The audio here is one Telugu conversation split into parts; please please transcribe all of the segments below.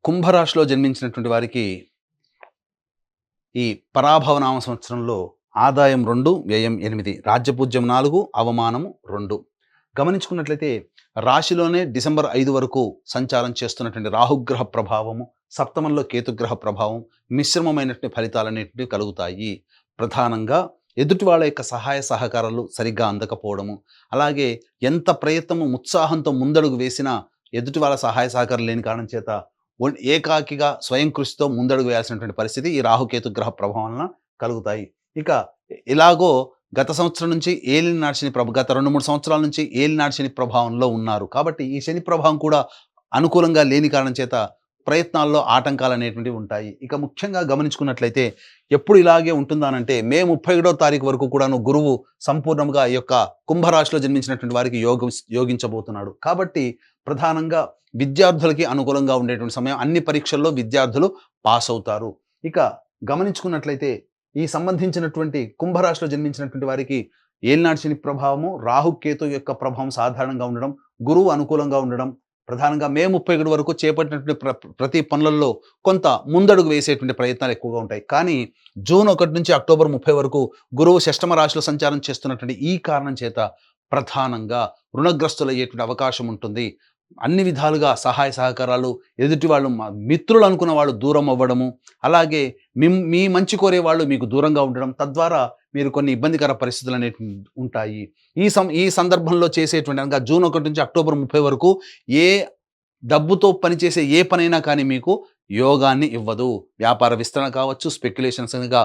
కుంభరాశిలో జన్మించినటువంటి వారికి ఈ పరాభవనామ సంవత్సరంలో ఆదాయం 2, వ్యయం 8, రాజ్యపూజ్యం 4, అవమానము 2. గమనించుకున్నట్లయితే రాశిలోనే డిసెంబర్ 5 వరకు సంచారం చేస్తున్నటువంటి రాహుగ్రహ ప్రభావము, సప్తమంలో కేతుగ్రహ ప్రభావం మిశ్రమమైనటువంటి ఫలితాలన్నింటినీ కలుగుతాయి. ప్రధానంగా ఎదుటి వాళ్ళ యొక్క సహాయ సహకారాలు సరిగ్గా అందకపోవడము, అలాగే ఎంత ప్రయత్నము ఉత్సాహంతో ముందడుగు వేసినా ఎదుటి వాళ్ళ సహాయ సహకారం లేని కారణం చేత ఏకాకిగా స్వయం కృషితో ముందడుగు వేయాల్సినటువంటి పరిస్థితి ఈ రాహుకేతు గ్రహ ప్రభావం వలన కలుగుతాయి. ఇక ఇలాగో గత సంవత్సరం నుంచి ఏలినాటి శని గత 2-3 సంవత్సరాల నుంచి ఏలినాటి శని ప్రభావంలో ఉన్నారు. కాబట్టి ఈ శని ప్రభావం కూడా అనుకూలంగా లేని కారణం చేత ప్రయత్నాల్లో ఆటంకాలు అనేటువంటివి ఉంటాయి. ఇక ముఖ్యంగా గమనించుకున్నట్లయితే ఎప్పుడు ఇలాగే ఉంటుందానంటే మే 31వ తారీఖు వరకు కూడాను గురువు సంపూర్ణంగా ఈ యొక్క కుంభరాశిలో జన్మించినటువంటి వారికి యోగించబోతున్నాడు. కాబట్టి ప్రధానంగా విద్యార్థులకి అనుకూలంగా ఉండేటువంటి సమయం. అన్ని పరీక్షల్లో విద్యార్థులు పాస్ అవుతారు. ఇక గమనించుకున్నట్లయితే ఈ సంబంధించినటువంటి కుంభరాశిలో జన్మించినటువంటి వారికి ఏలినాటి శని ప్రభావము, రాహుకేతు యొక్క ప్రభావం సాధారణంగా ఉండడం, గురువు అనుకూలంగా ఉండడం, ప్రధానంగా మే 31 వరకు చేపట్టినటువంటి ప్రతి పనులలో కొంత ముందడుగు వేసేటువంటి ప్రయత్నాలు ఎక్కువగా ఉంటాయి. కానీ జూన్ 1 నుంచి అక్టోబర్ 30 వరకు గురువు షష్టమ రాశిలో సంచారం చేస్తున్నటువంటి ఈ కారణం చేత ప్రధానంగా రుణగ్రస్తులయ్యేటువంటి అవకాశం ఉంటుంది. అన్ని విధాలుగా సహాయ సహకారాలు, ఎదుటి వాళ్ళు మిత్రులు అనుకున్న వాళ్ళు దూరం అవ్వడము, అలాగే మీ మంచి కోరే వాళ్ళు మీకు దూరంగా ఉండడం, తద్వారా మీరు కొన్ని ఇబ్బందికర పరిస్థితులు అనేవి ఉంటాయి. ఈ సందర్భంలో చేసేటువంటి అనగా జూన్ 1 నుంచి అక్టోబర్ 30 వరకు ఏ డబ్బుతో పనిచేసే ఏ పనైనా కానీ మీకు యోగాన్ని ఇవ్వదు. వ్యాపార విస్తరణ కావచ్చు, స్పెక్యులేషన్స్గా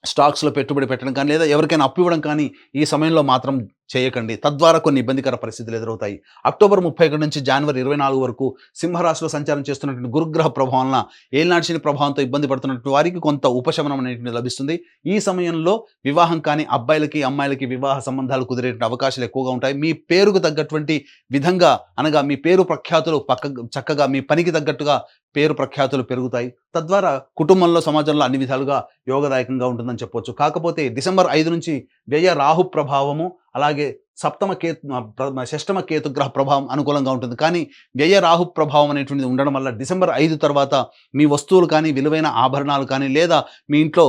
స్టాక్స్లో పెట్టుబడి పెట్టడం కానీ, లేదా ఎవరికైనా అప్పు ఇవ్వడం కానీ ఈ సమయంలో మాత్రం చేయకండి. తద్వారా కొన్ని ఇబ్బందికర పరిస్థితులు ఎదురవుతాయి. అక్టోబర్ 31 నుంచి జనవరి 24 వరకు సింహరాశిలో సంచారం చేస్తున్నటువంటి గురుగ్రహ ప్రభావం వలన ఏలినాటి శని ప్రభావంతో ఇబ్బంది పడుతున్నటువంటి వారికి కొంత ఉపశమనం అనేటువంటి లభిస్తుంది. ఈ సమయంలో వివాహం కానీ అబ్బాయిలకి అమ్మాయిలకి వివాహ సంబంధాలు కుదిరేటువంటి అవకాశాలు ఎక్కువగా ఉంటాయి. మీ పేరుకు తగ్గటువంటి విధంగా అనగా మీ పేరు ప్రఖ్యాతులు చక్కగా మీ పనికి తగ్గట్టుగా పేరు ప్రఖ్యాతులు పెరుగుతాయి. తద్వారా కుటుంబంలో, సమాజంలో అన్ని విధాలుగా యోగదాయకంగా ఉంటుందని చెప్పొచ్చు. కాకపోతే డిసెంబర్ 5 నుంచి వ్యయ రాహు ప్రభావము, అలాగే షష్టమ కేతుగ్రహ ప్రభావం అనుకూలంగా ఉంటుంది. కానీ వ్యయ రాహు ప్రభావం అనేటువంటిది ఉండడం వల్ల డిసెంబర్ 5 తర్వాత మీ వస్తువులు కానీ, విలువైన ఆభరణాలు కానీ, లేదా మీ ఇంట్లో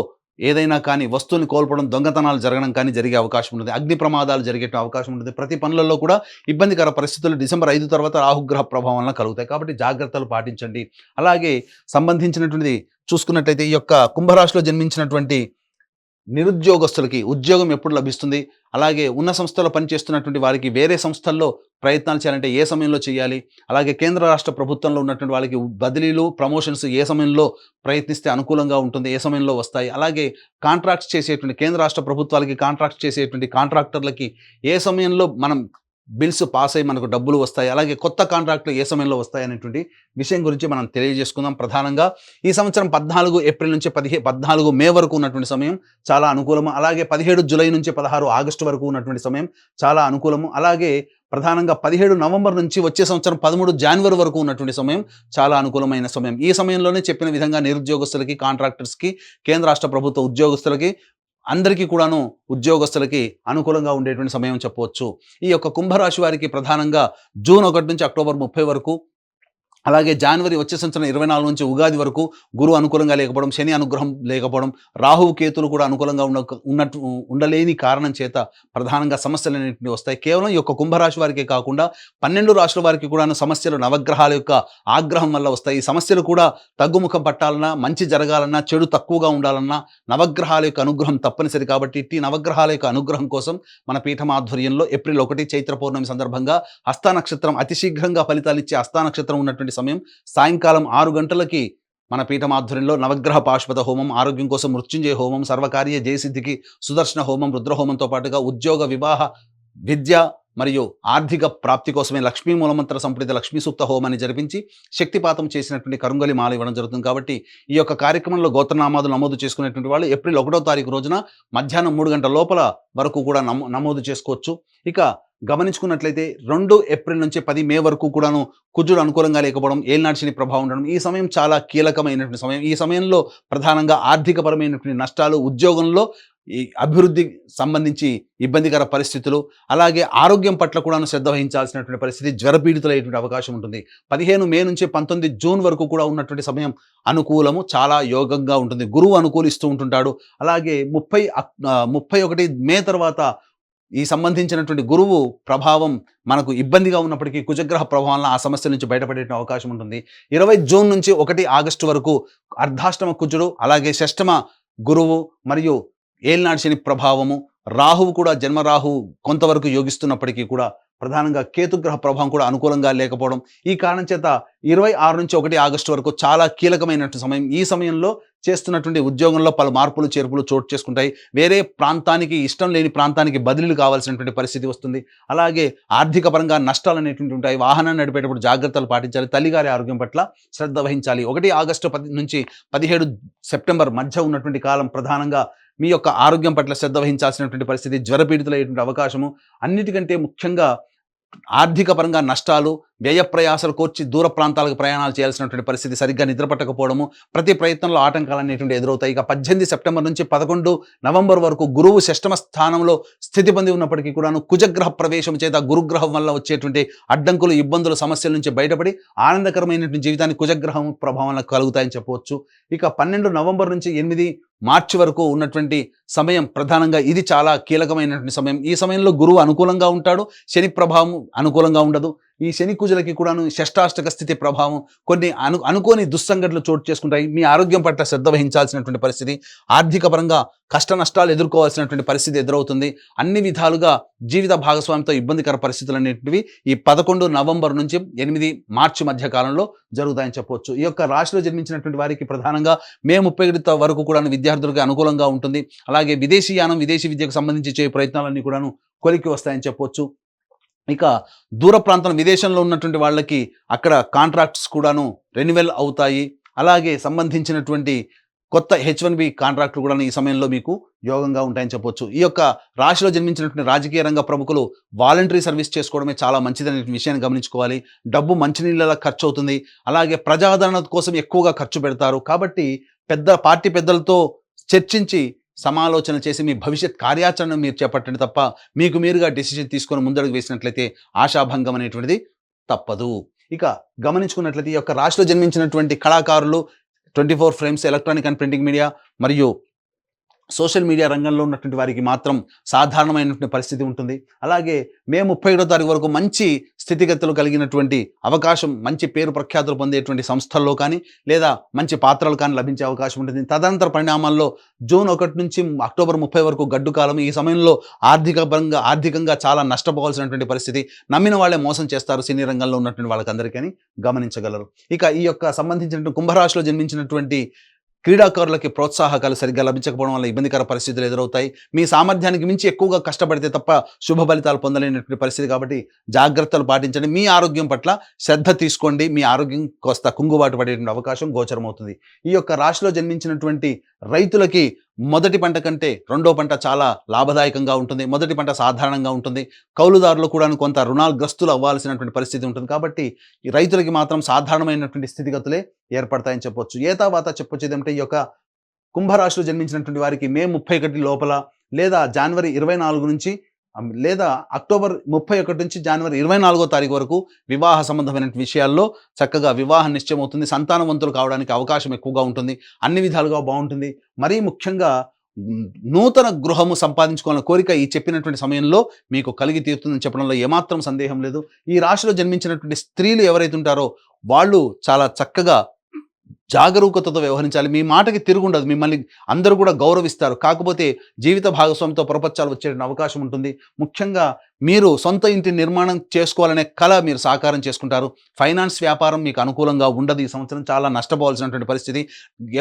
ఏదైనా కానీ వస్తువుని కోల్పోవడం, దొంగతనాలు జరగడం కానీ జరిగే అవకాశం ఉంటుంది. అగ్ని ప్రమాదాలు జరిగే అవకాశం ఉంటుంది. ప్రతి పనులలో కూడా ఇబ్బందికర పరిస్థితులు డిసెంబర్ 5 తర్వాత రాహుగ్రహ ప్రభావం వలన కలుగుతాయి. కాబట్టి జాగ్రత్తలు పాటించండి. అలాగే సంబంధించినటువంటిది చూసుకున్నట్లయితే ఈ యొక్క కుంభరాశిలో జన్మించినటువంటి నిరుద్యోగస్తులకి ఉద్యోగం ఎప్పుడు లభిస్తుంది, అలాగే ఉన్న సంస్థలో పనిచేస్తున్నటువంటి వారికి వేరే సంస్థల్లో ప్రయత్నాలు చేయాలంటే ఏ సమయంలో చేయాలి, అలాగే కేంద్ర రాష్ట్ర ప్రభుత్వంలో ఉన్నటువంటి వాళ్ళకి బదిలీలు, ప్రమోషన్స్ ఏ సమయంలో ప్రయత్నిస్తే అనుకూలంగా ఉంటుంది, ఏ సమయంలో వస్తాయి, అలాగే కాంట్రాక్ట్స్ చేసేటువంటి కేంద్ర రాష్ట్ర ప్రభుత్వాలకి కాంట్రాక్ట్స్ చేసేటువంటి కాంట్రాక్టర్లకి ఏ సమయంలో మనం బిల్స్ పాస్ అయ్యి మనకు డబ్బులు వస్తాయి, అలాగే కొత్త కాంట్రాక్టులు ఏ సమయంలో వస్తాయి అనేటువంటి విషయం గురించి మనం తెలియజేసుకుందాం. ప్రధానంగా ఈ సంవత్సరం 14 ఏప్రిల్ నుంచి 14 మే వరకు ఉన్నటువంటి సమయం చాలా అనుకూలము. అలాగే 17 జూలై నుంచి 16 ఆగస్టు వరకు ఉన్నటువంటి సమయం చాలా అనుకూలము. అలాగే ప్రధానంగా 17 నవంబర్ నుంచి వచ్చే సంవత్సరం 13 జనవరి వరకు ఉన్నటువంటి సమయం చాలా అనుకూలమైన సమయం. ఈ సమయంలోనే చెప్పిన విధంగా నిరుద్యోగస్తులకి, కాంట్రాక్టర్స్కి, కేంద్ర రాష్ట్ర ప్రభుత్వ ఉద్యోగస్తులకి అందరికీ కూడాను ఉద్యోగస్తులకి అనుకూలంగా ఉండేటువంటి సమయం చెప్పవచ్చు. ఈ యొక్క కుంభరాశి వారికి ప్రధానంగా జూన్ 1 నుంచి అక్టోబర్ 30 వరకు, అలాగే జనవరి వచ్చే సంవత్సరం 24 నుంచి ఉగాది వరకు గురువు అనుకూలంగా లేకపోవడం, శని అనుగ్రహం లేకపోవడం, రాహువు కేతులు కూడా అనుకూలంగా ఉండలేని కారణం చేత ప్రధానంగా సమస్యలు అనేటివి వస్తాయి. కేవలం ఈ యొక్క కుంభరాశి వారికే కాకుండా 12 రాశుల వారికి కూడా సమస్యలు నవగ్రహాల యొక్క ఆగ్రహం వల్ల వస్తాయి. ఈ సమస్యలు కూడా తగ్గుముఖం పట్టాలన్నా, మంచి జరగాలన్నా, చెడు తక్కువగా ఉండాలన్నా నవగ్రహాల యొక్క అనుగ్రహం తప్పనిసరి. కాబట్టి ఇట్టి నవగ్రహాల యొక్క అనుగ్రహం కోసం మన పీఠం ఆధ్వర్యంలో ఏప్రిల్ 1 చైత్ర పౌర్ణమి సందర్భంగా హస్త నక్షత్రం అతి శీఘ్రంగా ఫలితాలు ఇచ్చే హస్త నక్షత్రం ఉన్నటువంటి సమయం సాయంకాలం 6 గంటలకి మన పీఠం ఆధ్వర్యంలో నవగ్రహ పాశుపత హోమం, ఆరోగ్యం కోసం మృత్యుంజయ హోమం, సర్వకార్య జయసిద్ధికి సుదర్శన హోమం, రుద్రహోమంతో పాటుగా ఉద్యోగ, వివాహ, విద్య మరియు ఆర్థిక ప్రాప్తి కోసమే లక్ష్మీ మూలమంత్ర సంపుటిత లక్ష్మీ సూక్త హోమాన్ని జరిపించి శక్తిపాతం చేసినటువంటి కరుంగలి మాల ఇవ్వడం జరుగుతుంది. కాబట్టి ఈ యొక్క కార్యక్రమంలో గోత్రనామాలు నమోదు చేసుకునేటువంటి వాళ్ళు ఏప్రిల్ 1వ తారీఖు రోజున మధ్యాహ్నం 3 గంటల లోపల వరకు కూడా నమోదు చేసుకోవచ్చు. ఇక గమనించుకున్నట్లయితే 2 ఏప్రిల్ నుంచి 10 మే వరకు కూడాను కుజుడు అనుకూలంగా లేకపోవడం, ఏలినాటి శని ప్రభావం ఉండడం, ఈ సమయం చాలా కీలకమైనటువంటి సమయం. ఈ సమయంలో ప్రధానంగా ఆర్థికపరమైనటువంటి నష్టాలు, ఉద్యోగంలో ఈ అభివృద్ధి సంబంధించి ఇబ్బందికర పరిస్థితులు, అలాగే ఆరోగ్యం పట్ల కూడాను శ్రద్ధ వహించాల్సినటువంటి పరిస్థితి, జ్వరపీడితులయ్యేటువంటి అవకాశం ఉంటుంది. 15 మే నుంచి 19 జూన్ వరకు కూడా ఉన్నటువంటి సమయం అనుకూలము, చాలా యోగంగా ఉంటుంది. గురువు అనుకూలిస్తూ ఉంటుంటాడు. అలాగే 31 మే తర్వాత ఈ సంబంధించినటువంటి గురువు ప్రభావం మనకు ఇబ్బందిగా ఉన్నప్పటికీ కుజగ్రహ ప్రభావం వలన ఆ సమస్యల నుంచి బయటపడే అవకాశం ఉంటుంది. 20 జూన్ నుంచి 1 ఆగస్టు వరకు అర్ధాష్టమ కుజుడు, అలాగే షష్టమ గురువు మరియు ఏలినాటి శని ప్రభావము, రాహువు కూడా జన్మరాహువు కొంతవరకు యోగిస్తున్నప్పటికీ కూడా ప్రధానంగా కేతుగ్రహ ప్రభావం కూడా అనుకూలంగా లేకపోవడం, ఈ కారణం చేత 26 నుంచి 1 ఆగస్టు వరకు చాలా కీలకమైనటువంటి సమయం. ఈ సమయంలో చేస్తున్నటువంటి ఉద్యోగంలో పలు మార్పులు చేర్పులు చోటు చేసుకుంటాయి. వేరే ప్రాంతానికి, ఇష్టం లేని ప్రాంతానికి బదిలీలు కావాల్సినటువంటి పరిస్థితి వస్తుంది. అలాగే ఆర్థిక పరంగా నష్టాలు అనేటువంటి ఉంటాయి. వాహనాన్ని నడిపేటప్పుడు జాగ్రత్తలు పాటించాలి. తల్లిగారి ఆరోగ్యం పట్ల శ్రద్ధ వహించాలి. 1 ఆగస్టు నుంచి 17 సెప్టెంబర్ మధ్య ఉన్నటువంటి కాలం ప్రధానంగా మీ యొక్క ఆరోగ్యం పట్ల శ్రద్ధ వహించాల్సినటువంటి పరిస్థితి, జ్వరపీడితులయ్యేటువంటి అవకాశము, అన్నిటికంటే ముఖ్యంగా ఆర్థిక పరంగా నష్టాలు, వ్యయ ప్రయాసాలు కోర్చి దూర ప్రాంతాలకు ప్రయాణాలు చేయాల్సినటువంటి పరిస్థితి, సరిగ్గా నిద్ర పట్టకపోవడము, ప్రతి ప్రయత్నంలో ఆటంకాలు అనేటువంటి ఎదురవుతాయి. ఇక 18 సెప్టెంబర్ నుంచి 11 నవంబర్ వరకు గురువు షష్టమ స్థానంలో స్థితి పొంది ఉన్నప్పటికీ కూడాను కుజగ్రహ ప్రవేశం చేత గురుగ్రహం వల్ల వచ్చేటువంటి అడ్డంకులు, ఇబ్బందులు, సమస్యల నుంచి బయటపడి ఆనందకరమైనటువంటి జీవితాన్ని కుజగ్రహం ప్రభావం కలుగుతాయని చెప్పవచ్చు. ఇక 12 నవంబర్ నుంచి 8 మార్చి వరకు ఉన్నటువంటి సమయం ప్రధానంగా ఇది చాలా కీలకమైనటువంటి సమయం. ఈ సమయంలో గురువు అనుకూలంగా ఉంటాడు, శని ప్రభావం అనుకూలంగా ఉండదు. ఈ శని కుజులకి కూడాను షష్టాష్టక స్థితి ప్రభావం, కొన్ని అనుకోని దుస్సంఘటనలు చోటు చేసుకుంటాయి. మీ ఆరోగ్యం పట్ల శ్రద్ధ వహించాల్సినటువంటి పరిస్థితి, ఆర్థిక పరంగా కష్ట నష్టాలు ఎదుర్కోవాల్సినటువంటి పరిస్థితి ఎదురవుతుంది. అన్ని విధాలుగా జీవిత భాగస్వామితో ఇబ్బందికర పరిస్థితులు అనేటివి ఈ 11 నవంబర్ నుంచి 8 మార్చి మధ్య కాలంలో జరుగుతాయని చెప్పవచ్చు. ఈ యొక్క రాశిలో జన్మించినటువంటి వారికి ప్రధానంగా మే 31 వరకు కూడా విద్యార్థులకు అనుకూలంగా ఉంటుంది. అలాగే విదేశీయానం, విదేశీ విద్యకు సంబంధించి చేయ ప్రయత్నాలన్నీ కూడాను కొలికి వస్తాయని చెప్పవచ్చు. ఇక దూర ప్రాంతం, విదేశంలో ఉన్నటువంటి వాళ్ళకి అక్కడ కాంట్రాక్ట్స్ కూడాను రెన్యువల్ అవుతాయి. అలాగే సంబంధించినటువంటి కొత్త H1B కాంట్రాక్టులు కూడా ఈ సమయంలో మీకు యోగంగా ఉంటాయని చెప్పొచ్చు. ఈ యొక్క రాశిలో జన్మించినటువంటి రాజకీయ రంగ ప్రముఖులు వాలంటరీ సర్వీస్ చేసుకోవడమే చాలా మంచిదనే విషయాన్ని గమనించుకోవాలి. డబ్బు మంచినీళ్ళలా ఖర్చు అవుతుంది. అలాగే ప్రజాదరణ కోసం ఎక్కువగా ఖర్చు పెడతారు. కాబట్టి పార్టీ పెద్దలతో చర్చించి సమాలోచన చేసి మీ భవిష్యత్ కార్యాచరణ మీరు చేపట్టండి తప్ప మీకు మీరుగా డెసిషన్ తీసుకొని ముందడుగు వేసినట్లయితే ఆశాభంగం అనేటువంటిది తప్పదు. ఇక గమనించుకున్నట్లయితే ఈ యొక్క రాశిలో జన్మించినటువంటి కళాకారులు 24 frames, electronic and printing media మరియు సోషల్ మీడియా రంగంలో ఉన్నటువంటి వారికి మాత్రం సాధారణమైనటువంటి పరిస్థితి ఉంటుంది. అలాగే మే 31వ తారీఖు వరకు మంచి స్థితిగతులు కలిగినటువంటి అవకాశం, మంచి పేరు ప్రఖ్యాతులు పొందేటువంటి సంస్థల్లో కానీ లేదా మంచి పాత్రలు కానీ లభించే అవకాశం ఉంటుంది. తదనంతర పరిణామాల్లో జూన్ 1 నుంచి అక్టోబర్ 30 వరకు గడ్డు కాలం. ఈ సమయంలో ఆర్థికంగా చాలా నష్టపోవాల్సినటువంటి పరిస్థితి, నమ్మిన వాళ్ళే మోసం చేస్తారు సినీ రంగంలో ఉన్నటువంటి వాళ్ళకందరికీ గమనించగలరు. ఇక ఈ యొక్క సంబంధించినటువంటి కుంభరాశిలో జన్మించినటువంటి క్రీడాకారులకి ప్రోత్సాహకాలు సరిగ్గా లభించకపోవడం వల్ల ఇబ్బందికర పరిస్థితులు ఎదురవుతాయి. మీ సామర్థ్యానికి మించి ఎక్కువగా కష్టపడితే తప్ప శుభ ఫలితాలు పొందలేనటువంటి పరిస్థితి. కాబట్టి జాగ్రత్తలు పాటించండి. మీ ఆరోగ్యం పట్ల శ్రద్ధ తీసుకోండి. మీ ఆరోగ్యం కాస్త కుంగుబాటు పడేటువంటి అవకాశం గోచరమవుతుంది. ఈ యొక్క రాశిలో జన్మించినటువంటి రైతులకి మొదటి పంట కంటే రెండో పంట చాలా లాభదాయకంగా ఉంటుంది. మొదటి పంట సాధారణంగా ఉంటుంది. కౌలుదారులు కూడా కొంత రుణాగ్రస్తులు అవ్వాల్సినటువంటి పరిస్థితి ఉంటుంది. కాబట్టి ఈ రైతులకి మాత్రం సాధారణమైనటువంటి స్థితిగతులే ఏర్పడతాయని చెప్పొచ్చు. ఏతావాత చెప్పొచ్చు ఏదంటే ఈ యొక్క కుంభరాశిలో జన్మించినటువంటి వారికి మే 31 లోపల లేదా జనవరి 24 నుంచి లేదా అక్టోబర్ 31 నుంచి జనవరి 24వ తారీఖు వరకు వివాహ సంబంధమైన విషయాల్లో చక్కగా వివాహం నిశ్చయమవుతుంది. సంతానవంతులు కావడానికి అవకాశం ఎక్కువగా ఉంటుంది. అన్ని విధాలుగా బాగుంటుంది. మరీ ముఖ్యంగా నూతన గృహము సంపాదించుకోవాలన్న కోరిక ఈ చెప్పినటువంటి సమయంలో మీకు కలిగి తీరుతుందని చెప్పడంలో ఏమాత్రం సందేహం లేదు. ఈ రాశిలో జన్మించినటువంటి స్త్రీలు ఎవరైతే ఉంటారో వాళ్ళు చాలా చక్కగా జాగరూకతతో వ్యవహరించాలి. మీ మాటకి తిరుగుండదు. మిమ్మల్ని అందరూ కూడా గౌరవిస్తారు. కాకపోతే జీవిత భాగస్వామితో పొరపచ్చాలు వచ్చే అవకాశం ఉంటుంది. ముఖ్యంగా మీరు సొంత ఇంటి నిర్మాణం చేసుకోవాలనే కళ మీరు సాకారం చేసుకుంటారు. ఫైనాన్స్ వ్యాపారం మీకు అనుకూలంగా ఉండదు. ఈ సంవత్సరం చాలా నష్టపోవాల్సినటువంటి పరిస్థితి.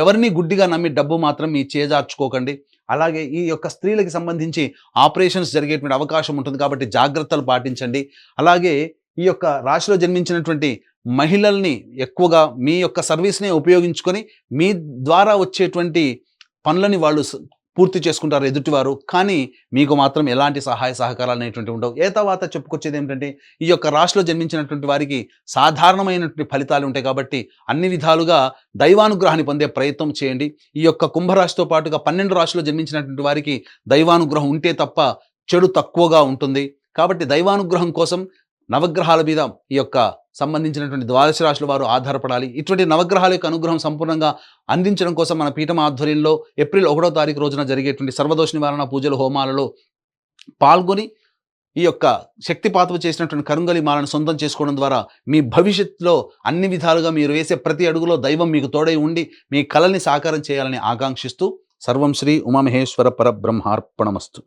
ఎవరిని గుడ్డిగా నమ్మి డబ్బు మాత్రం మీ చేజార్చుకోకండి. అలాగే ఈ యొక్క స్త్రీలకు సంబంధించి ఆపరేషన్స్ జరిగేటువంటి అవకాశం ఉంటుంది. కాబట్టి జాగ్రత్తలు పాటించండి. అలాగే ఈ యొక్క రాశిలో జన్మించినటువంటి మహిళల్ని ఎక్కువగా మీ యొక్క సర్వీస్ని ఉపయోగించుకొని మీ ద్వారా వచ్చేటువంటి పనులని వాళ్ళు పూర్తి చేసుకుంటారు ఎదుటివారు. కానీ మీకు మాత్రం ఎలాంటి సహాయ సహకారాలు అనేటువంటివి ఉండవు. తర్వాత చెప్పుకొచ్చేది ఏంటంటే, ఈ యొక్క రాశిలో జన్మించినటువంటి వారికి సాధారణమైనటువంటి ఫలితాలు ఉంటాయి కాబట్టి అన్ని విధాలుగా దైవానుగ్రహాన్ని పొందే ప్రయత్నం చేయండి. ఈ యొక్క కుంభరాశితో పాటుగా 12 రాశిలో జన్మించినటువంటి వారికి దైవానుగ్రహం ఉంటే తప్ప చెడు తక్కువగా ఉంటుంది. కాబట్టి దైవానుగ్రహం కోసం నవగ్రహాల మీద ఈ యొక్క సంబంధించినటువంటి ద్వాదశ రాశుల వారు ఆధారపడాలి. ఇటువంటి నవగ్రహాల యొక్క అనుగ్రహం సంపూర్ణంగా అందించడం కోసం మన పీఠం ఆధ్వర్యంలో ఏప్రిల్ 1వ తారీఖు రోజున జరిగేటువంటి సర్వదోష నివారణ పూజలు, హోమాలలో పాల్గొని ఈ యొక్క శక్తిపాతము చేసినటువంటి కరుంగలి మాలను సొంతం చేసుకోవడం ద్వారా మీ భవిష్యత్తులో అన్ని విధాలుగా మీరు వేసే ప్రతి అడుగులో దైవం మీకు తోడై ఉండి మీ కలల్ని సాకారం చేయాలని ఆకాంక్షిస్తూ సర్వం శ్రీ ఉమామహేశ్వర పరబ్రహ్మార్పణమస్తు.